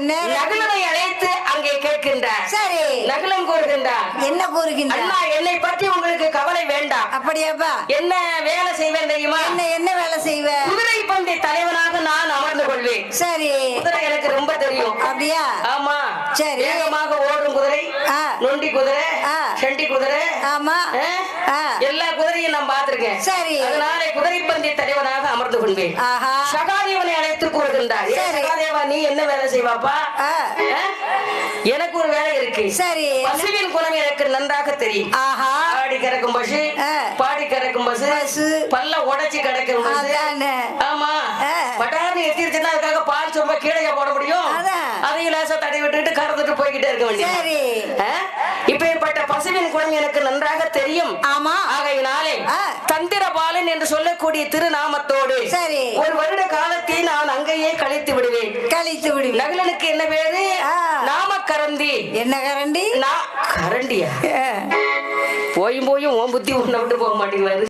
நகுலனை அழைத்து அங்கே கேட்கின்றார். சரி. நகுலன் கூறுகின்றார், என்ன கூறுகின்றார்? அண்ணா, என்னை பற்றி உங்களுக்கு கவலை வேண்டாம். அப்படியாப்பா? என்ன வேலை செய்வேன் தெரியுமா? என்ன வேலை செய்வேன்? குதிரை பந்தி தலைவனாக நான் அமர்ந்து கொள்வேன். சரி. குதிரை எனக்கு ரொம்ப தெரியும். அப்படியா? ஆமா. சரி. வேகமாக ஓடும் குதிரை, நொண்டி குதிரை, செண்டி குதிரை, ஆமா, எல்லா குதிரையும் நான் பார்த்திருக்கேன். சரி. அதனால குதிரை பந்தி தலைவனாக அமர்ந்து கொள்வேன். சகாதேவனை அழைத்து கூறுகின்றார். சகாதேவா, நீ என்ன வேலை செய்வாப்பா? எனக்கு ஒரு வேலை இருக்கு. சரி. பசுவின் குணம் எனக்கு நன்றாக தெரியும். ஆடி கறக்கும் பசு, பாடி கறக்கும் பசு, பல்ல உடைச்சு கிடக்கும் பசு. ஆமா. பட்டாணி எத்திருச்சுன்னா அதுக்காக பால் சொம்ப கீழே போட முடியும். அதையும் லேசா தடை விட்டுட்டு கறந்துட்டு போய்கிட்டே இருக்க வேண்டியது. இப்பேற்பட்ட பசுவின் குணம் எனக்கு நன்றாக தெரியும். ஆமா. ஆகையினாலே தந்திரபாலன் என்று சொல்லக்கூடிய திருநாமத்தோடு ஒரு வருட காலத்தை நான் அங்கேயே கழித்து விடுவேன். நகுலனுக்கு என்ன பேரு? நாம கரண்டி. என்ன கரண்டி? கரண்டியா? போயும் ஓம் புத்தி உன்னை விட்டு போக மாட்டேங்கிறாரு.